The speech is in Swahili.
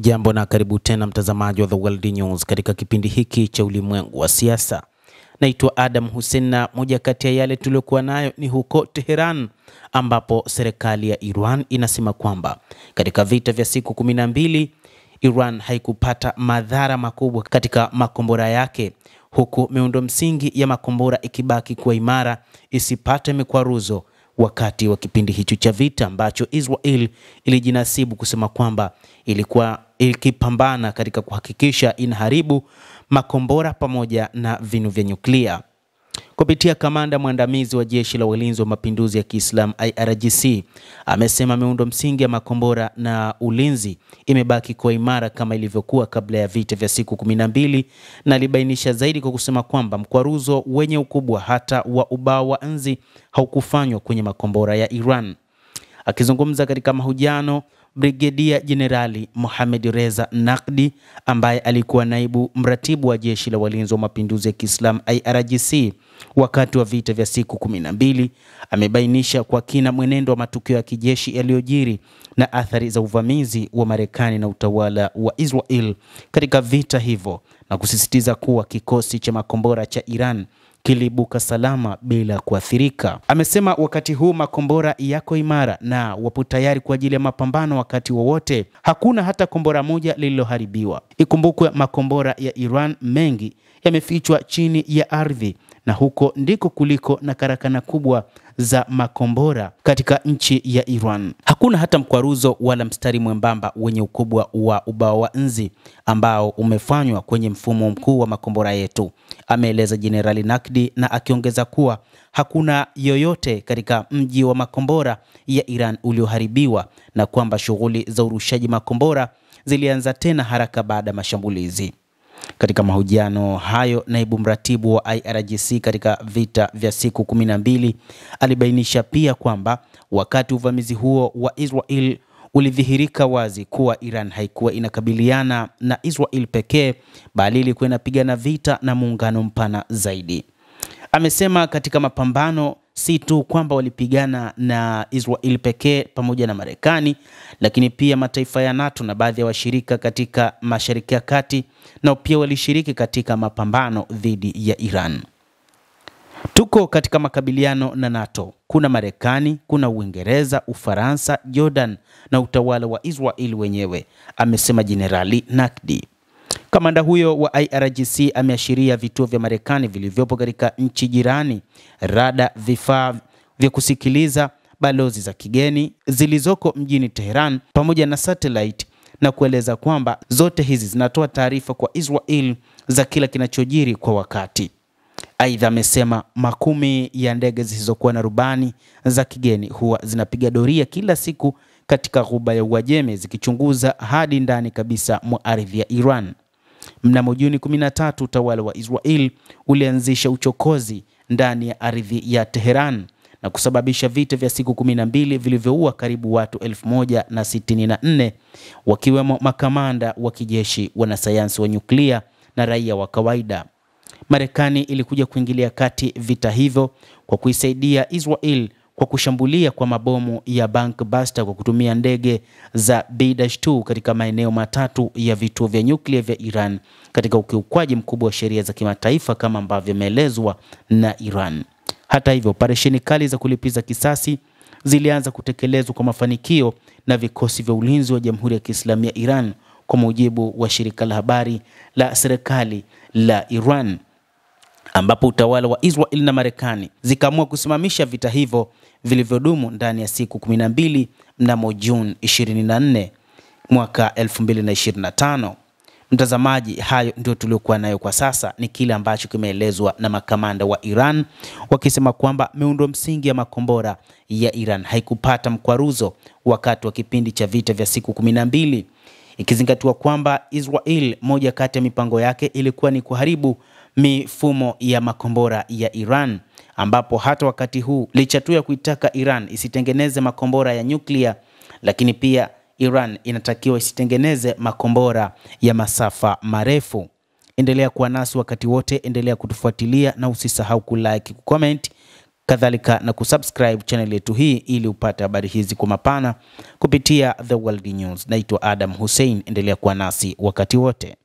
Hujambo na karibu tena mtazamaji wa The World News katika kipindi hiki cha ulimwengu wa siasa. Naitwa Adam Hussein na moja kati ya yale tuliokuwa nayo ni huko Tehran ambapo serikali ya Iran inasema kwamba katika vita vya siku 12 Iran haikupata madhara makubwa katika makombora yake, huku miundo msingi ya makombora ikibaki kuwa imara isipate mikwaruzo wakati wa kipindi hicho cha vita ambacho Israel ilijinasibu kusema kwamba ilikuwa ikipambana katika kuhakikisha inaharibu makombora pamoja na vinu vya nyuklia. Kupitia kamanda mwandamizi wa jeshi la ulinzi wa mapinduzi ya Kiislamu IRGC amesema miundo msingi ya makombora na ulinzi imebaki kwa imara kama ilivyokuwa kabla ya vita vya siku 12, na alibainisha zaidi kwa kusema kwamba mkwaruzo wenye ukubwa hata wa ubao wa nzi haukufanywa kwenye makombora ya Iran. Akizungumza katika mahojiano, Brigedia Jenerali Mohamed Reza Naqdi ambaye alikuwa naibu mratibu wa jeshi la walinzi wa mapinduzi ya Kiislamu IRGC wakati wa vita vya siku 12 amebainisha kwa kina mwenendo wa matukio ya kijeshi yaliyojiri na athari za uvamizi wa Marekani na utawala wa Israel katika vita hivyo, na kusisitiza kuwa kikosi cha makombora cha Iran kilibuka salama bila kuathirika. Amesema wakati huu makombora yako imara na wapo tayari kwa ajili ya mapambano wakati wowote. Hakuna hata kombora moja lililoharibiwa. Ikumbukwe makombora ya Iran mengi yamefichwa chini ya ardhi, na huko ndiko kuliko na karakana kubwa za makombora katika nchi ya Iran. Hakuna hata mkwaruzo wala mstari mwembamba wenye ukubwa wa ubao wa nzi ambao umefanywa kwenye mfumo mkuu wa makombora yetu, ameeleza Jenerali Naqdi, na akiongeza kuwa hakuna yoyote katika mji wa makombora ya Iran ulioharibiwa na kwamba shughuli za urushaji makombora zilianza tena haraka baada ya mashambulizi. Katika mahojiano hayo, naibu mratibu wa IRGC katika vita vya siku 12 alibainisha pia kwamba wakati uvamizi huo wa Israel ulidhihirika wazi kuwa Iran haikuwa inakabiliana na Israel pekee, bali ilikuwa inapigana vita na muungano mpana zaidi. Amesema katika mapambano si tu kwamba walipigana na Israel pekee pamoja na Marekani, lakini pia mataifa ya NATO na baadhi ya washirika katika Mashariki ya Kati na pia walishiriki katika mapambano dhidi ya Iran. Tuko katika makabiliano na NATO. Kuna Marekani, kuna Uingereza, Ufaransa, Jordan na utawala wa Israel wenyewe, amesema Jenerali Naqdi. Kamanda huyo wa IRGC ameashiria vituo vya Marekani vilivyopo katika nchi jirani, rada, vifaa vya kusikiliza, balozi za kigeni zilizoko mjini Tehran pamoja na satellite, na kueleza kwamba zote hizi zinatoa taarifa kwa Israel za kila kinachojiri kwa wakati. Aidha amesema makumi ya ndege zisizokuwa na rubani za kigeni huwa zinapiga doria kila siku katika ghuba ya Uajemi zikichunguza hadi ndani kabisa mwa ardhi ya Iran. Mnamo Juni 13 utawala wa Israel ulianzisha uchokozi ndani ya ardhi ya Tehran na kusababisha vita vya siku 12 vilivyoua karibu watu 1064 wakiwemo makamanda wa kijeshi, wanasayansi wa nyuklia na raia wa kawaida. Marekani ilikuja kuingilia kati vita hivyo kwa kuisaidia Israel kwa kushambulia kwa mabomu ya bank buster kwa kutumia ndege za B-2 katika maeneo matatu ya vituo vya nyuklia vya Iran katika ukiukwaji mkubwa wa sheria za kimataifa kama ambavyo imeelezwa na Iran. Hata hivyo, operesheni kali za kulipiza kisasi zilianza kutekelezwa kwa mafanikio na vikosi vya ulinzi wa Jamhuri ya Kiislamu ya Iran, kwa mujibu wa shirika la habari la serikali la Iran, ambapo utawala wa Israel na Marekani zikaamua kusimamisha vita hivyo vilivyodumu ndani ya siku 12 mnamo Juni 24 mwaka 2025. Mtazamaji, hayo ndio tuliokuwa nayo kwa sasa. Ni kile ambacho kimeelezwa na makamanda wa Iran wakisema kwamba miundo msingi ya makombora ya Iran haikupata mkwaruzo wakati wa kipindi cha vita vya siku 12, ikizingatiwa kwamba Israel moja kati ya mipango yake ilikuwa ni kuharibu mifumo ya makombora ya Iran, ambapo hata wakati huu licha tu ya kuitaka Iran isitengeneze makombora ya nyuklia, lakini pia Iran inatakiwa isitengeneze makombora ya masafa marefu. Endelea kuwa nasi wakati wote, endelea kutufuatilia na usisahau kulike, kucomment kadhalika na kusubscribe channel yetu hii ili upate habari hizi kwa mapana kupitia The World News. Naitwa Adam Hussein, endelea kuwa nasi wakati wote.